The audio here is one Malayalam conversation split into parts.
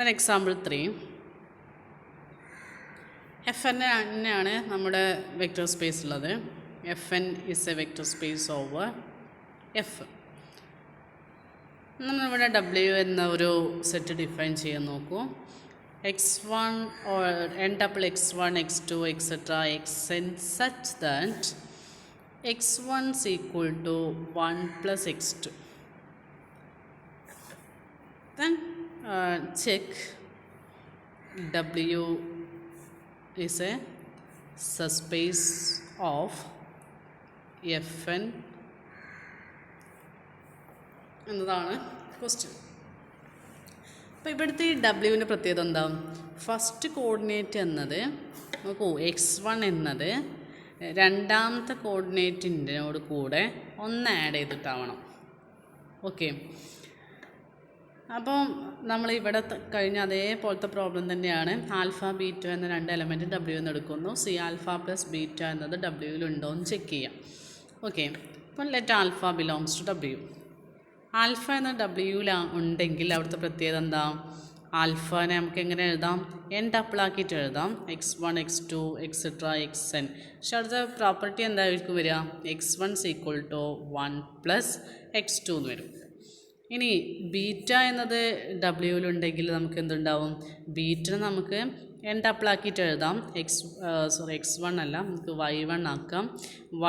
Then example 3. Fn തന്നെയാണ് നമ്മുടെ വെക്റ്റർ സ്പേസ് ഉള്ളത്. Fn is a vector space over F. നമ്മളിവിടെ W എന്ന ഒരു സെറ്റ് ഡിഫൈൻ ചെയ്യാൻ നോക്കൂ. x1 or n tuple x1, x2, etc. xn such that x1 is equal to 1 plus x2. Then check W is a subspace of Fn എന്നതാണ് ക്വസ്റ്റ്യൻ. അപ്പോൾ ഇവിടുത്തെ ഈ ഡബ്ല്യുവിൻ്റെ പ്രത്യേകത എന്താ? ഫസ്റ്റ് കോർഡിനേറ്റ് എന്നത് നോക്കൂ, x1 എന്നത് രണ്ടാമത്തെ കോർഡിനേറ്റിൻ്റെയോട് കൂടെ ഒന്ന് ആഡ് ചെയ്തിട്ടാവണം. ഓക്കെ, അപ്പം നമ്മളിവിടെ കഴിഞ്ഞ അതേപോലത്തെ പ്രോബ്ലം തന്നെയാണ്. ആൽഫ ബീറ്റ എന്ന രണ്ട് എലമെൻറ്റ് ഡബ്ല്യു എന്ന് എടുക്കുന്നു. സി ആൽഫ പ്ലസ് ബീറ്റ എന്നത് ഡബ്ല്യുവിലുണ്ടോ എന്ന് ചെക്ക് ചെയ്യാം. ഓക്കെ, അപ്പം let alpha belongs to W. Alpha എന്ന ഡബ്ല്യുവിൽ ഉണ്ടെങ്കിൽ അവിടുത്തെ പ്രത്യേകത എന്താ? ആൽഫനെ നമുക്ക് എങ്ങനെ എഴുതാം? n ടപ്പിളാക്കിയിട്ട് എഴുതാം. x1, x2, etc. xn. പക്ഷെ അടുത്ത പ്രോപ്പർട്ടി എന്തായിരിക്കും വരിക? x1 equal to 1 plus x2 എന്ന് വരും. ഇനി ബീറ്റ എന്നത് ഡബ്ല്യുവിലുണ്ടെങ്കിൽ നമുക്ക് എന്തുണ്ടാവും? ബീറ്റനെ നമുക്ക് n ടപ്പിളാക്കിയിട്ട് എഴുതാം. x1 അല്ല, നമുക്ക് y1 ആക്കാം.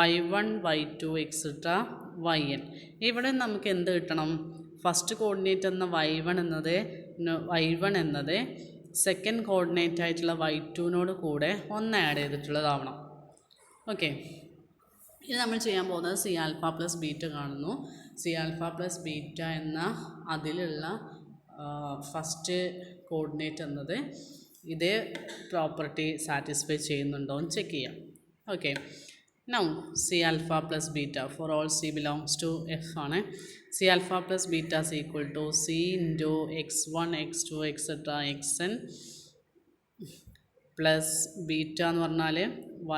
y1, y2, etc. yn. ഇവിടെ നമുക്ക് എന്ത് കിട്ടണം? ഫസ്റ്റ് കോർഡിനേറ്റ് എന്ന y1 എന്നത് സെക്കൻഡ് കോർഡിനേറ്റ് ആയിട്ടുള്ള y2നോട് കൂടെ ഒന്ന് ആഡ് ചെയ്തിട്ടുള്ളതാവണം. ഓക്കെ, ഇത് നമ്മൾ ചെയ്യാൻ പോകുന്നത് സി ആൽഫ പ്ലസ് ബീറ്റ കാണുന്നു. സി ആൽഫ പ്ലസ് ബീറ്റ എന്ന അതിലുള്ള ഫസ്റ്റ് കോർഡിനേറ്റ് എന്നത് ഇതേ പ്രോപ്പർട്ടി സാറ്റിസ്ഫൈ ചെയ്യുന്നുണ്ടോ എന്ന് ചെക്ക് ചെയ്യാം. Okay, now c alpha plus beta for all c belongs to f ആണ്. c alpha plus beta is equal to c into x1, x2, etc. xn plus beta എന്ന് പറഞ്ഞാൽ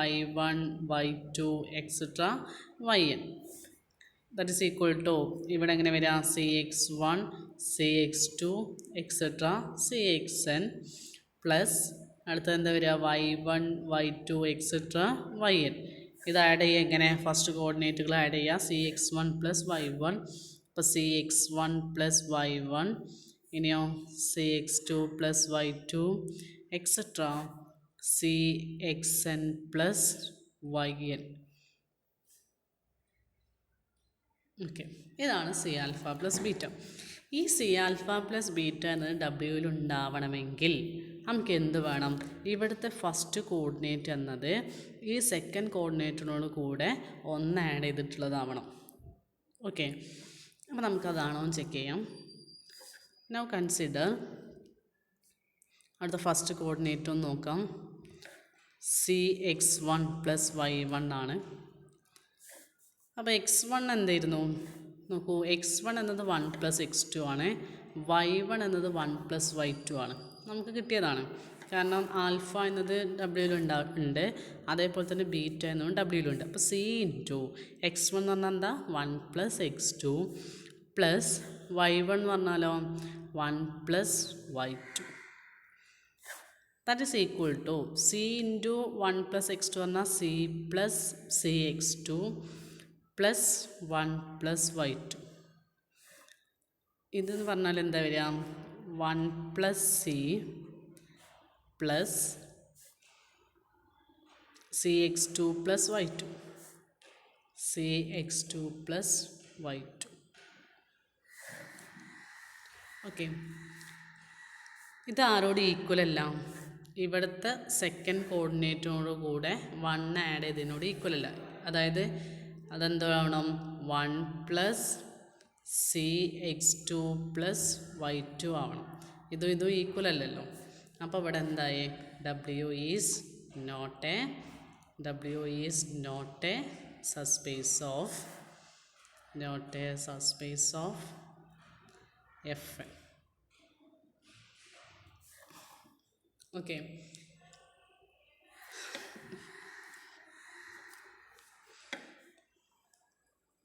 y1, y2, etc. yn. that is equal to ഇവിടെ എങ്ങനെ വരിക? cx1, cx2, etc. cxn plus അടുത്തത് എന്താ വരിക? y1, y2, etc. yn. ഇത് ആഡ് ചെയ്യുക എങ്ങനെ? ഫസ്റ്റ് കോർഡിനേറ്റുകൾ ആഡ് ചെയ്യുക. cx1 plus y1. ഇപ്പോൾ cx1 പ്ലസ് y1, ഇനിയോ cx2 plus y2, etcetera cxn plus yn. Okay, ഇതാണ് സി ആൽഫ പ്ലസ് ബീറ്റ. ഈ സി ആൽഫ പ്ലസ് ബീറ്റ എന്നത് ഡബ്ല്യുവിൽ ഉണ്ടാവണമെങ്കിൽ നമുക്ക് എന്ത് വേണം? ഇവിടുത്തെ ഫസ്റ്റ് കോർഡിനേറ്റ് എന്നത് ഈ സെക്കൻഡ് കോർഡിനേറ്റിനോട് കൂടെ ഒന്ന് ആഡ് ചെയ്തിട്ടുള്ളതാവണം. ഓക്കെ, അപ്പോൾ നമുക്കതാണോ എന്ന് ചെക്ക് ചെയ്യാം. നൗ കൺസിഡർ അടുത്ത ഫസ്റ്റ് കോർഡിനേറ്റ് ഒന്ന് നോക്കാം. cx1 പ്ലസ് y1 ആണ്. അപ്പോൾ x1 എന്തായിരുന്നു? നോക്കൂ, x1 എന്നത് 1 പ്ലസ് x2 ആണ്. y1 എന്നത് 1 പ്ലസ് y2 ആണ്. നമുക്ക് കിട്ടിയതാണ്. കാരണം ആൽഫ എന്നത് ഡബ്ല്യുവിലുണ്ട്, അതേപോലെ തന്നെ ബീറ്റ എന്നതും ഡബ്ല്യുവിലുണ്ട്. അപ്പോൾ c ഇൻറ്റു x1 എന്ന് പറഞ്ഞാൽ എന്താ? 1 പ്ലസ് x2 പ്ലസ് y1 എന്ന് പറഞ്ഞാലോ 1 plus y2. That is equal to c into 1 plus x2 പറഞ്ഞാൽ c plus cx2 plus 1 plus y2. ഇതെന്ന് പറഞ്ഞാൽ എന്താ വരിക? 1 plus c plus cx2 plus y2. cx2 plus y2. Okay, ഇത് ആരോട് ഈക്വൽ അല്ല? ഇവിടുത്തെ സെക്കൻഡ് കോർഡിനേറ്റിനോട് കൂടെ 1 ആഡ് ചെയ്തതിനോട് ഈക്വൽ അല്ല. അതായത് അതെന്താവണം? 1 പ്ലസ് cx2 പ്ലസ് y2 ആവണം. ഇതും ഈക്വൽ അല്ലല്ലോ. അപ്പോൾ ഇവിടെ എന്തായി? w is not a subspace of Fn. Okay,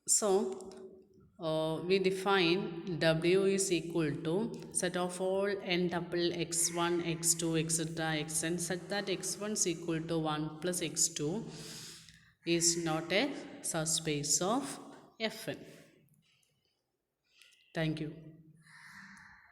so we define W is equal to set of all n tuple x1, x2, etc. xn such that x1 is equal to 1 plus x2 is not a subspace of Fn. Thank you.